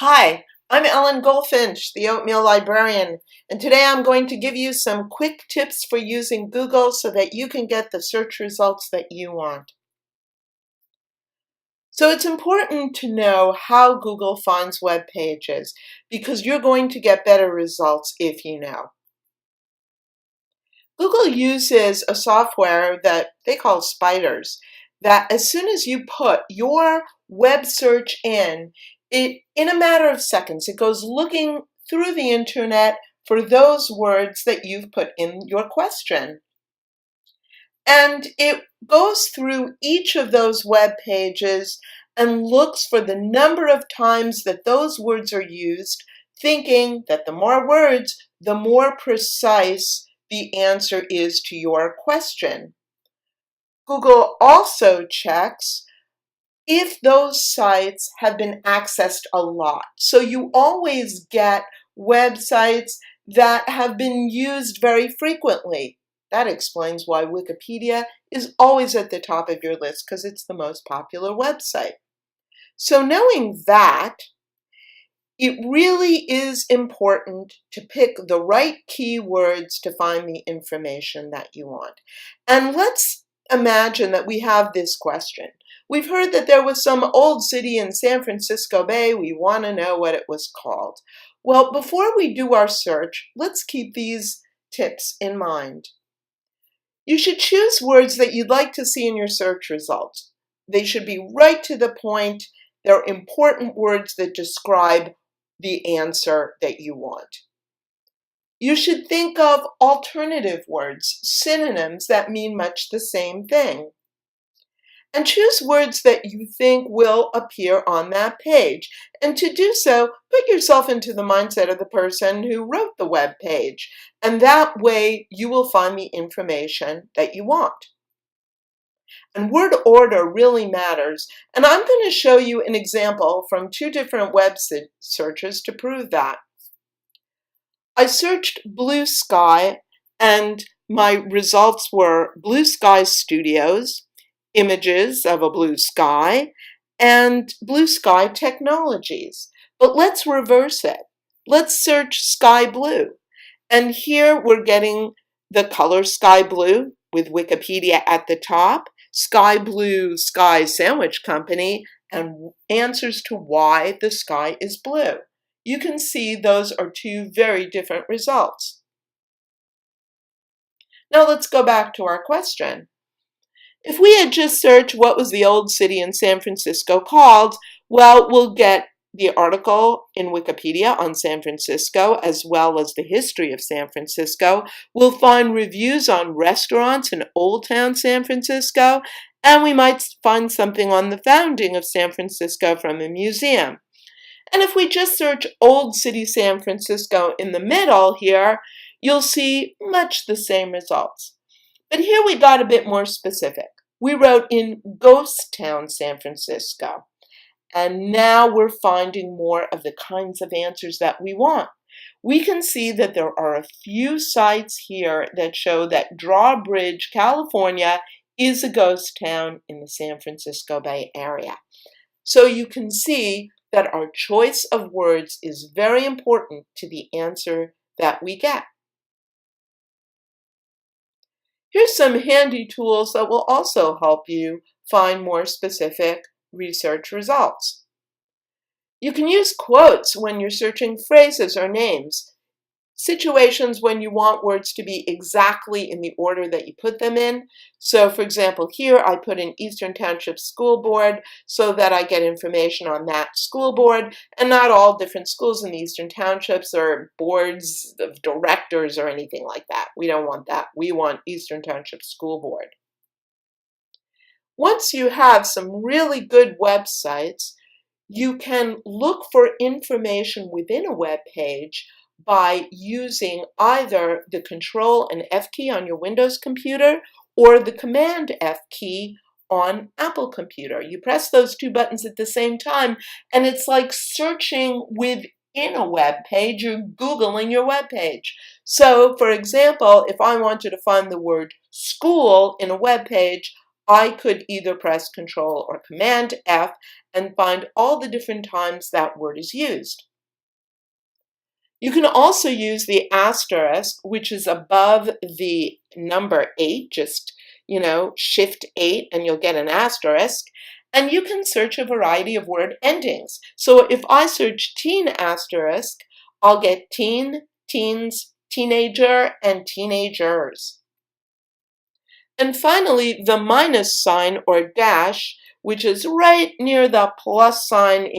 Hi, I'm Ellen Goldfinch, the Oatmeal Librarian, and today I'm going to give you some quick tips for using Google so that you can get the search results that you want. So it's important to know how Google finds web pages because you're going to get better results if you know. Google uses a software that they call spiders, that as soon as you put your web search in a matter of seconds, it goes looking through the internet for those words that you've put in your question. And it goes through each of those web pages and looks for the number of times that those words are used, thinking that the more words, the more precise the answer is to your question. Google also checks if those sites have been accessed a lot. So you always get websites that have been used very frequently. That explains why Wikipedia is always at the top of your list because it's the most popular website. So knowing that, it really is important to pick the right keywords to find the information that you want. And let's imagine that we have this question. We've heard that there was some old city in San Francisco Bay. We want to know what it was called. Well, before we do our search, let's keep these tips in mind. You should choose words that you'd like to see in your search results. They should be right to the point. They're important words that describe the answer that you want. You should think of alternative words, synonyms that mean much the same thing. And choose words that you think will appear on that page. And to do so, put yourself into the mindset of the person who wrote the web page. And that way you will find the information that you want. And word order really matters. And I'm going to show you an example from two different web searches to prove that. I searched blue sky and my results were Blue Sky Studios, images of a blue sky, and Blue Sky Technologies. But let's reverse it. Let's search sky blue. And here we're getting the color sky blue with Wikipedia at the top, Sky Blue Sky Sandwich Company, and answers to why the sky is blue. You can see those are two very different results. Now let's go back to our question. If we had just searched what was the old city in San Francisco called, well, we'll get the article in Wikipedia on San Francisco, as well as the history of San Francisco. We'll find reviews on restaurants in Old Town San Francisco, and we might find something on the founding of San Francisco from a museum. And if we just search Old City San Francisco in the middle here, you'll see much the same results. But here we got a bit more specific. We wrote in Ghost Town San Francisco. And now we're finding more of the kinds of answers that we want. We can see that there are a few sites here that show that Drawbridge, California is a ghost town in the San Francisco Bay Area. So you can see that our choice of words is very important to the answer that we get. Here's some handy tools that will also help you find more specific research results. You can use quotes when you're searching phrases or names, situations when you want words to be exactly in the order that you put them in. So for example, here I put in Eastern Township School Board so that I get information on that school board, and not all different schools in the Eastern Townships or boards of directors or anything like that. We don't want that. We want Eastern Township School Board. Once you have some really good websites, you can look for information within a web page by using either the Control and F key on your Windows computer or the Command F key on Apple computer. You press those two buttons at the same time, and it's like searching within a web page. You're Googling your web page. So, for example, if I wanted to find the word school in a web page, I could either press Control or Command F and find all the different times that word is used. You can also use the asterisk, which is above the number 8, just, Shift 8 and you'll get an asterisk. And you can search a variety of word endings. So if I search teen asterisk, I'll get teen, teens, teenager, and teenagers. And finally, the minus sign or dash, which is right near the plus sign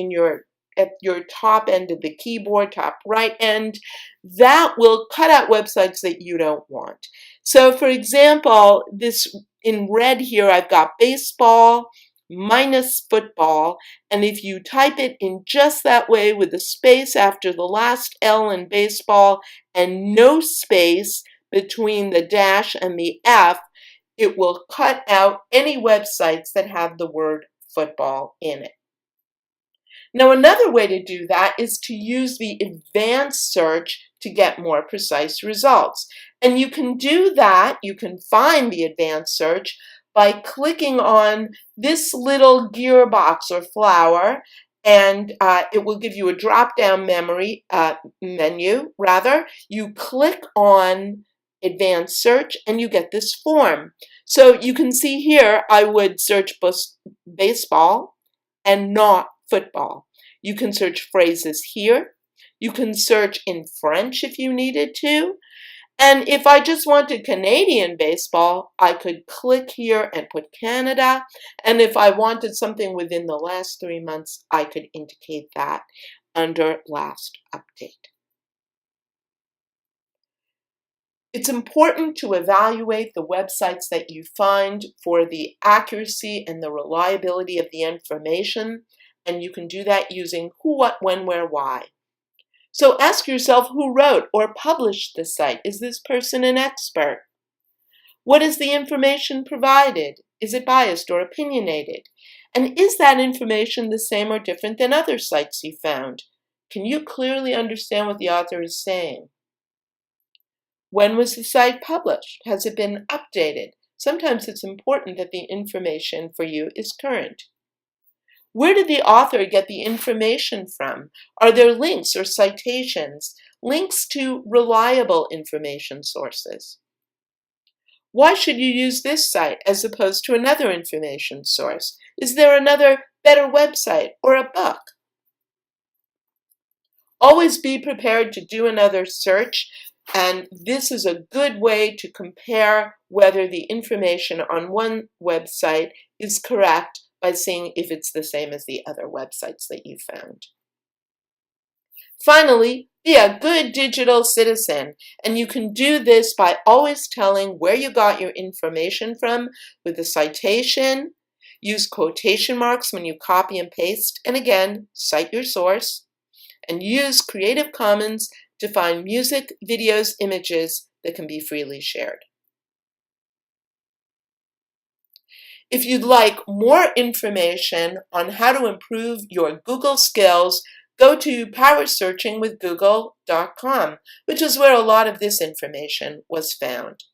at your top end of the keyboard, top right end, that will cut out websites that you don't want. So for example, this in red here, I've got baseball minus football, and if you type it in just that way with a space after the last L in baseball and no space between the dash and the F, it will cut out any websites that have the word football in it. Now, another way to do that is to use the advanced search to get more precise results. And you can do that, you can find the advanced search by clicking on this little gearbox or flower, and it will give you a drop-down menu. You click on advanced search and you get this form. So you can see here, I would search baseball and not football. You can search phrases here. You can search in French if you needed to. And if I just wanted Canadian baseball, I could click here and put Canada. And if I wanted something within the last 3 months, I could indicate that under last update. It's important to evaluate the websites that you find for the accuracy and the reliability of the information, and you can do that using who, what, when, where, why. So ask yourself who wrote or published the site. Is this person an expert? What is the information provided? Is it biased or opinionated? And is that information the same or different than other sites you found? Can you clearly understand what the author is saying? When was the site published? Has it been updated? Sometimes it's important that the information for you is current. Where did the author get the information from? Are there links or citations? Links to reliable information sources. Why should you use this site as opposed to another information source? Is there another better website or a book? Always be prepared to do another search, and this is a good way to compare whether the information on one website is correct by seeing if it's the same as the other websites that you found. Finally, be a good digital citizen, and you can do this by always telling where you got your information from with a citation. Use quotation marks when you copy and paste, and again, cite your source. And use Creative Commons to find music, videos, images that can be freely shared. If you'd like more information on how to improve your Google skills, go to powersearchingwithgoogle.com, which is where a lot of this information was found.